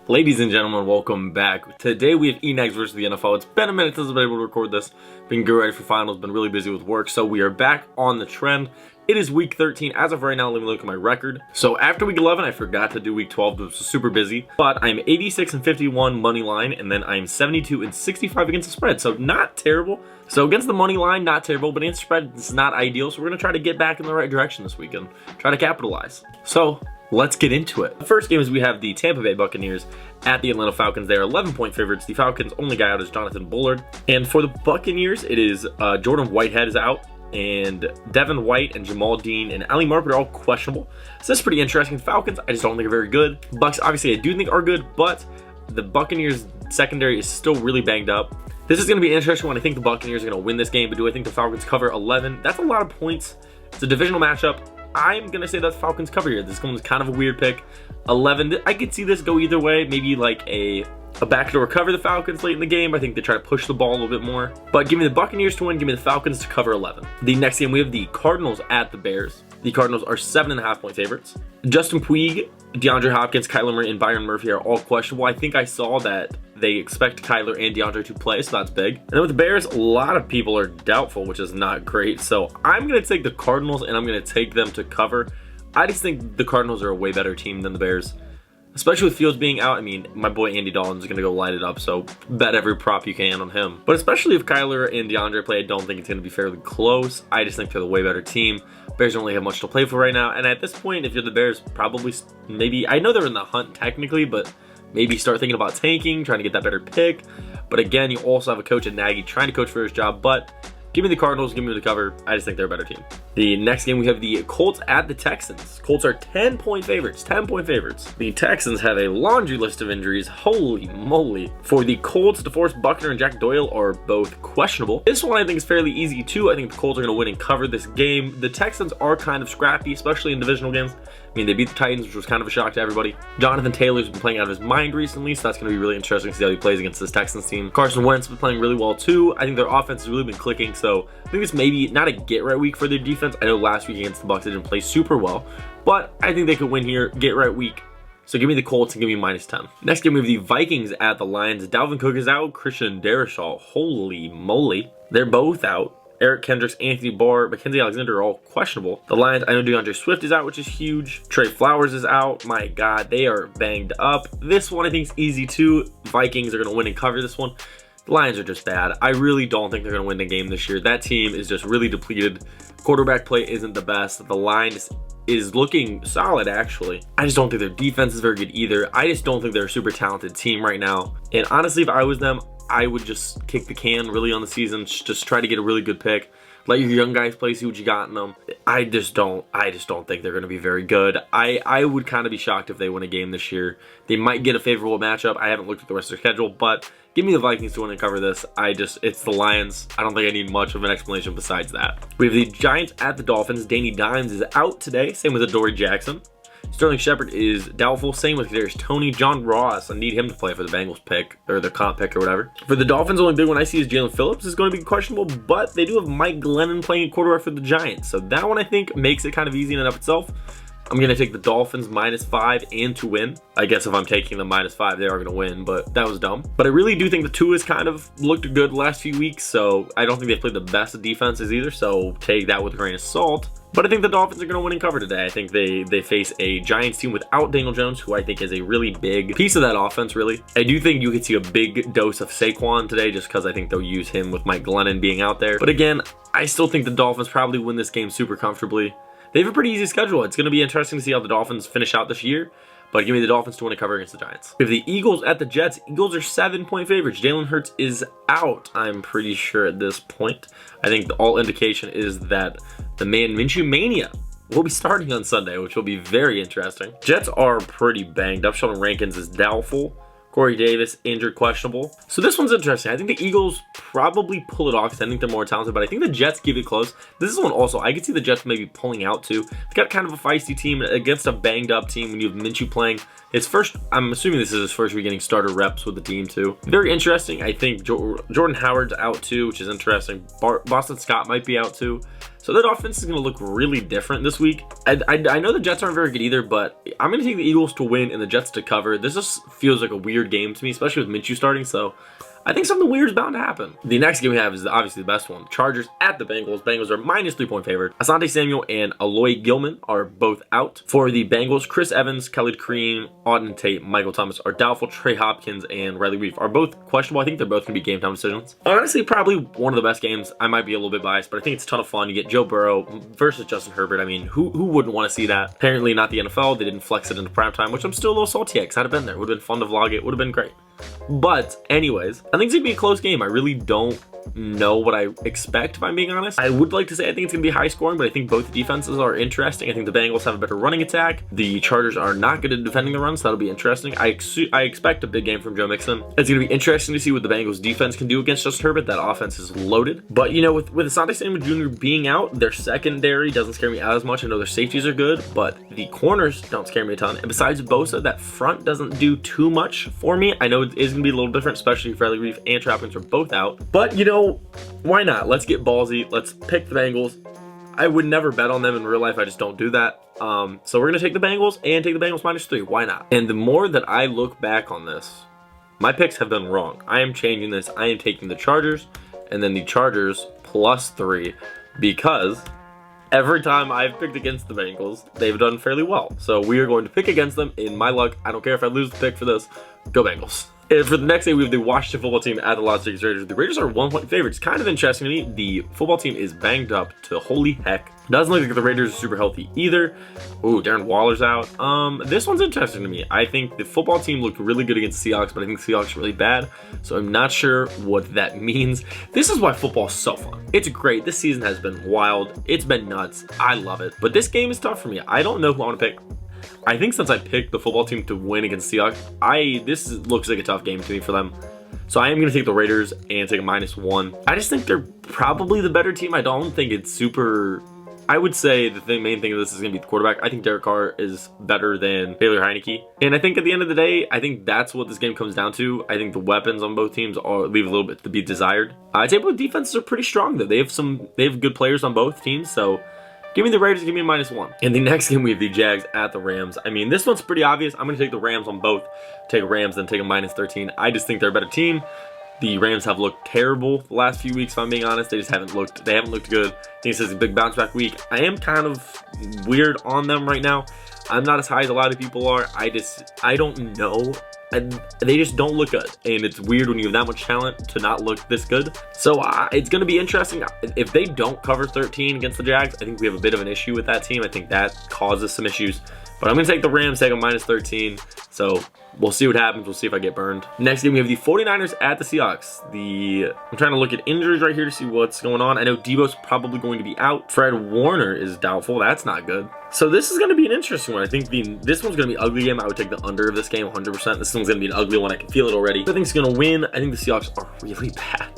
Ladies and gentlemen, welcome back. Today we have ENAGS versus the NFL. It's been a minute since I've been able to record this. Been getting ready for finals, been really busy with work, so we are back on the trend. It is week 13. As of right now, let me look at my record. So after week 11, I forgot to do week 12, which was super busy. But I'm 86-51 money line, and then I'm 72-65 against the spread. So not terrible. So against the money line, not terrible, but against the spread, it's not ideal. So we're going to try to get back in the right direction this weekend. Try to capitalize. So let's get into it. The first game is we have the Tampa Bay Buccaneers at the Atlanta Falcons. They are 11-point favorites. The Falcons' only guy out is Jonathan Bullard. And for the Buccaneers, it is Jordan Whitehead is out, and Devin White and Jamal Dean and Ali Marpet are all questionable. So this is pretty interesting. Falcons, I just don't think are very good. Bucks, obviously, I do think are good, but the Buccaneers' secondary is still really banged up. This is going to be an interesting one. I think the Buccaneers are going to win this game, but do I think the Falcons cover 11? That's a lot of points. It's a divisional matchup. I'm going to say that Falcons cover here. This one's kind of a weird pick. 11, I could see this go either way. Maybe like a backdoor cover the Falcons late in the game. I think they try to push the ball a little bit more. But give me the Buccaneers to win. Give me the Falcons to cover 11. The next game, we have the Cardinals at the Bears. The Cardinals are 7.5-point favorites. Justin Puig, DeAndre Hopkins, Kyler Murray, and Byron Murphy are all questionable. I think I saw that they expect Kyler and DeAndre to play, so that's big. And then with the Bears, a lot of people are doubtful, which is not great. So I'm going to take the Cardinals, and I'm going to take them to cover. I just think the Cardinals are a way better team than the Bears, especially with Fields being out. I mean, my boy Andy Dalton's going to go light it up, so bet every prop you can on him. But especially if Kyler and DeAndre play, I don't think it's going to be fairly close. I just think they're the way better team. Bears don't really have much to play for right now. And at this point, if you're the Bears, probably maybe, I know they're in the hunt technically, but maybe start thinking about tanking, trying to get that better pick. But again, you also have a coach at Nagy trying to coach for his job. But give me the Cardinals, give me the cover. I just think they're a better team. The next game, we have the Colts at the Texans. Colts are 10-point favorites, 10-point favorites. The Texans have a laundry list of injuries. Holy moly. For the Colts, DeForest Buckner and Jack Doyle are both questionable. This one I think is fairly easy too. I think the Colts are going to win and cover this game. The Texans are kind of scrappy, especially in divisional games. I mean, they beat the Titans, which was kind of a shock to everybody. Jonathan Taylor's been playing out of his mind recently, so that's going to be really interesting to see how he plays against this Texans team. Carson Wentz has been playing really well too. I think their offense has really been clicking, so I think this may be not a get-right week for their defense. I know last week against the Bucs they didn't play super well, but I think they could win here, get-right week. So give me the Colts and give me -10. Next game, we have the Vikings at the Lions. Dalvin Cook is out. Christian Darrisaw, holy moly. They're both out. Eric Kendricks, Anthony Barr, Mackenzie Alexander are all questionable. The Lions, I know DeAndre Swift is out, which is huge. Trey Flowers is out. My God, they are banged up. This one I think is easy too. Vikings are going to win and cover this one. The Lions are just bad. I really don't think they're going to win the game this year. That team is just really depleted. Quarterback play isn't the best. The line is looking solid, actually. I just don't think their defense is very good either. I just don't think they're a super talented team right now. And honestly, if I was them, I would just kick the can really on the season. Just try to get a really good pick. Let your young guys play, see what you got in them. I just don't think they're going to be very good. I would kind of be shocked if they win a game this year. They might get a favorable matchup. I haven't looked at the rest of their schedule, but give me the Vikings to win and cover this. It's the Lions. I don't think I need much of an explanation besides that. We have the Giants at the Dolphins. Danny Dimes is out today. Same with Adoree Jackson. Sterling Shepard is doubtful. Same with Kadarius Toney. John Ross, I need him to play for the Bengals pick, or the comp pick or whatever. For the Dolphins, the only big one I see is Jalen Phillips is going to be questionable, but they do have Mike Glennon playing at quarterback for the Giants. So that one I think makes it kind of easy in and of itself. I'm going to take the Dolphins -5 and to win. I guess if I'm taking the -5, they are going to win, but that was dumb. But I really do think the Tua has kind of looked good the last few weeks, so I don't think they've played the best of defenses either, so take that with a grain of salt. But I think the Dolphins are going to win and cover today. I think they face a Giants team without Daniel Jones, who I think is a really big piece of that offense, really. I do think you could see a big dose of Saquon today, just because I think they'll use him with Mike Glennon being out there. But again, I still think the Dolphins probably win this game super comfortably. They have a pretty easy schedule. It's going to be interesting to see how the Dolphins finish out this year. But give me the Dolphins to win a cover against the Giants. We have the Eagles at the Jets. Eagles are 7-point favorites. Jalen Hurts is out, I'm pretty sure at this point. I think all indication is that the man Minshew Mania will be starting on Sunday, which will be very interesting. Jets are pretty banged up. Sheldon Rankins is doubtful. Corey Davis, injured, questionable. So this one's interesting. I think the Eagles probably pull it off because I think they're more talented, but I think the Jets give it close. This is one also, I could see the Jets maybe pulling out too. It's got kind of a feisty team against a banged up team when you have Minshew playing. His first, I'm assuming this is his first week getting starter reps with the team too. Very interesting. I think Jordan Howard's out too, which is interesting. Boston Scott might be out too. So that offense is going to look really different this week. I know the Jets aren't very good either, but I'm going to take the Eagles to win and the Jets to cover. This just feels like a weird game to me, especially with Minshew starting. So I think something weird is bound to happen. The next game we have is obviously the best one. Chargers at the Bengals. Bengals are minus 3-point favored. Asante Samuel and Aloy Gilman are both out. For the Bengals, Chris Evans, Khalid Kareem, Auden Tate, Michael Thomas are doubtful. Trey Hopkins and Riley Reef are both questionable. I think they're both going to be game time decisions. Honestly, probably one of the best games. I might be a little bit biased, but I think it's a ton of fun. You get Joe Burrow versus Justin Herbert. I mean, who wouldn't want to see that? Apparently not the NFL. They didn't flex it into primetime, which I'm still a little salty at because I'd have been there. Would have been fun to vlog it. Would have been great. But anyways, I think it's going to be a close game. I really don't know what I expect, if I'm being honest. I would like to say I think it's going to be high scoring, but I think both defenses are interesting. I think the Bengals have a better running attack. The Chargers are not good at defending the run, so that'll be interesting. I expect a big game from Joe Mixon. It's going to be interesting to see what the Bengals defense can do against Justin Herbert. That offense is loaded. But, you know, with Asante Samuel Jr. being out, their secondary doesn't scare me out as much. I know their safeties are good, but the corners don't scare me a ton. And besides Bosa, that front doesn't do too much for me. I know it is going to be a little different, especially if Riley Reef and Trey Hopkins are both out. But, you know, why not? Let's get ballsy. Let's pick the Bengals. I would never bet on them in real life. I just don't do that. So we're going to take the Bengals and take the Bengals minus 3. Why not? And the more that I look back on this, my picks have been wrong. I am changing this. I am taking the Chargers and then the Chargers plus 3 because every time I've picked against the Bengals, they've done fairly well. So we are going to pick against them. In my luck, I don't care if I lose the pick for this. Go Bengals. And for the next day, we have the Washington football team at the Las Vegas Raiders. The Raiders are 1-point favorites. Kind of interesting to me. The football team is banged up to holy heck. Doesn't look like the Raiders are super healthy either. Ooh, Darren Waller's out. This one's interesting to me. I think the football team looked really good against the Seahawks, but I think the Seahawks are really bad. So I'm not sure what that means. This is why football is so fun. It's great. This season has been wild. It's been nuts. I love it. But this game is tough for me. I don't know who I want to pick. I think since I picked the football team to win against Seahawks, this looks like a tough game to me for them. So I am going to take the Raiders and take a -1. I just think they're probably the better team. I don't think it's super... I would say the main thing of this is going to be the quarterback. I think Derek Carr is better than Baylor Heineke. And I think at the end of the day, I think that's what this game comes down to. I think the weapons on both teams leave a little bit to be desired. I'd say both defenses are pretty strong though. They have good players on both teams, so give me the Raiders, give me a -1. In the next game, we have the Jags at the Rams. I mean, this one's pretty obvious. I'm going to take the Rams on both. Take Rams, then take a -13. I just think they're a better team. The Rams have looked terrible the last few weeks, if I'm being honest. They haven't looked good. I think this is a big bounce back week. I am kind of weird on them right now. I'm not as high as a lot of people are. I don't know. And they just don't look good. And it's weird when you have that much talent to not look this good. So it's going to be interesting. If they don't cover 13 against the Jags, I think we have a bit of an issue with that team. I think that causes some issues. But I'm going to take the Rams, take a -13. So we'll see what happens. We'll see if I get burned. Next game, we have the 49ers at the Seahawks. I'm trying to look at injuries right here to see what's going on. I know Debo's probably going to be out. Fred Warner is doubtful. That's not good. So this is going to be an interesting one. I think this one's going to be an ugly game. I would take the under of this game 100%. This one's going to be an ugly one. I can feel it already. I think it's going to win. I think the Seahawks are really bad.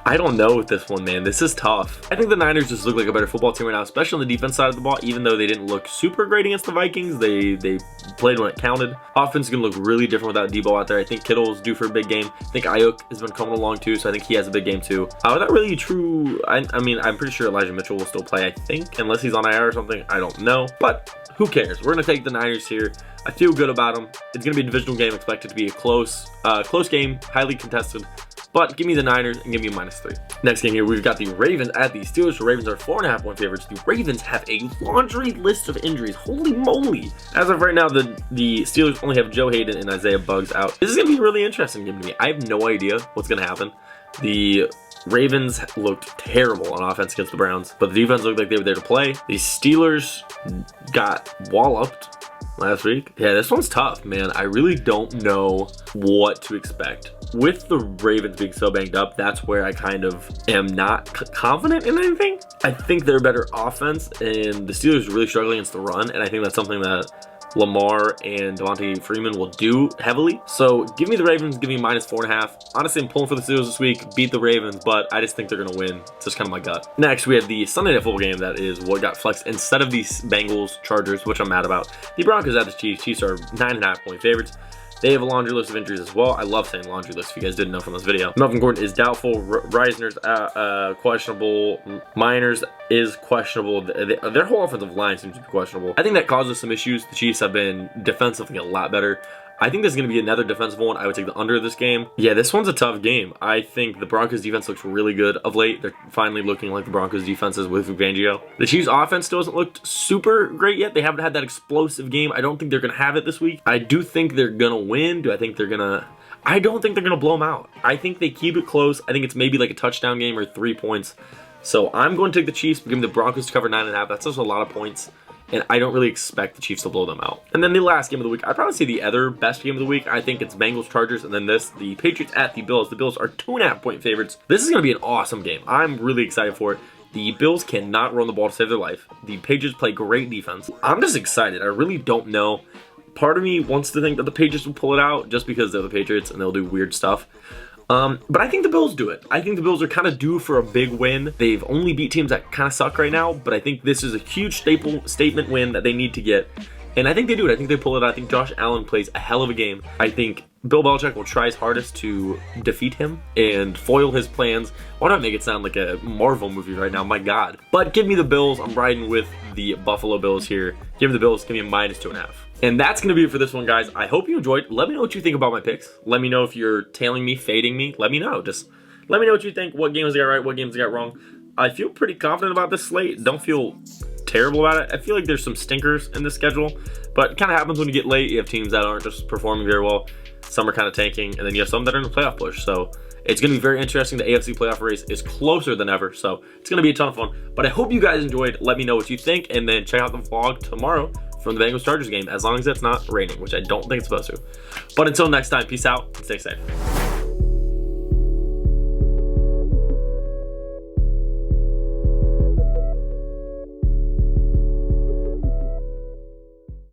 I don't know with this one, man. This is tough. I think the Niners just look like a better football team right now, especially on the defense side of the ball. Even though they didn't look super great against the Vikings, they played when it counted. Offense is going to look really different without Debo out there. I think Kittle's due for a big game. I think Ayuk has been coming along too, so I think he has a big game too. Not really true. I mean, I'm pretty sure Elijah Mitchell will still play, I think, unless he's on IR or something. I don't know, but who cares? We're going to take the Niners here. I feel good about them. It's going to be a divisional game, expected to be a close game, highly contested. But give me the Niners and give me a -3. Next game here, we've got the Ravens at the Steelers. The Ravens are 4.5-point favorites. The Ravens have a laundry list of injuries. Holy moly. As of right now, the Steelers only have Joe Hayden and Isaiah Buggs out. This is going to be a really interesting game to me. I have no idea what's going to happen. The Ravens looked terrible on offense against the Browns, but the defense looked like they were there to play. The Steelers got walloped last week. Yeah, this one's tough, man. I really don't know what to expect. With the Ravens being so banged up, that's where I kind of am not confident in anything. I think they're a better offense, and the Steelers are really struggling against the run, and I think that's something that Lamar and Devontae Freeman will do heavily. So give me the Ravens, give me -4.5. Honestly, I'm pulling for the Steelers this week, beat the Ravens, but I just think they're going to win. It's just kind of my gut. Next, we have the Sunday Night Football game that is what got flexed instead of the Bengals Chargers, which I'm mad about. The Broncos at the Chiefs. Chiefs are 9.5 point favorites. They have a laundry list of injuries as well. I love saying laundry list if you guys didn't know from this video. Melvin Gordon is doubtful. Reisner's questionable. Miners is questionable. Their whole offensive line seems to be questionable. I think that causes some issues. The Chiefs have been defensively a lot better. I think this is going to be another defensive one. I would take the under of this game. Yeah, this one's a tough game. I think the Broncos defense looks really good of late. They're finally looking like the Broncos defenses with Fangio. The Chiefs offense still hasn't looked super great yet. They haven't had that explosive game. I don't think they're going to have it this week. I do think they're going to win. Do I think they're going to... I don't think they're going to blow them out. I think they keep it close. I think it's maybe like a touchdown game or 3 points. So I'm going to take the Chiefs, give me the Broncos to cover 9.5. That's just a lot of points. And I don't really expect the Chiefs to blow them out. And then the last game of the week, I'd probably say the other best game of the week. I think it's Bengals Chargers, and then this, the Patriots at the Bills. The Bills are 2.5 point favorites. This is going to be an awesome game. I'm really excited for it. The Bills cannot run the ball to save their life. The Patriots play great defense. I'm just excited. I really don't know. Part of me wants to think that the Patriots will pull it out just because they're the Patriots and they'll do weird stuff. But I think the Bills do it. I think the Bills are kind of due for a big win. They've only beat teams that kind of suck right now, but I think this is a huge statement win that they need to get. And I think they do it. I think they pull it out. I think Josh Allen plays a hell of a game. I think Bill Belichick will try his hardest to defeat him and foil his plans. Why don't I make it sound like a Marvel movie right now? My God. But give me the Bills. I'm riding with the Buffalo Bills here. Give me the Bills. Give me a -2.5. And that's going to be it for this one, guys. I hope you enjoyed. Let me know what you think about my picks. Let me know if you're tailing me, fading me. Let me know. Just let me know what you think. What games I got right, what games I got wrong. I feel pretty confident about this slate. Don't feel terrible about it. I feel like there's some stinkers in the schedule, but it kind of happens when you get late. You have teams that aren't just performing very well. Some are kind of tanking, and then you have some that are in the playoff push. So it's going to be very interesting. The AFC playoff race is closer than ever, so it's going to be a ton of fun. But I hope you guys enjoyed. Let me know what you think, and then check out the vlog tomorrow from the Bengals Chargers game, as long as it's not raining, which I don't think it's supposed to. But until next time, peace out and stay safe.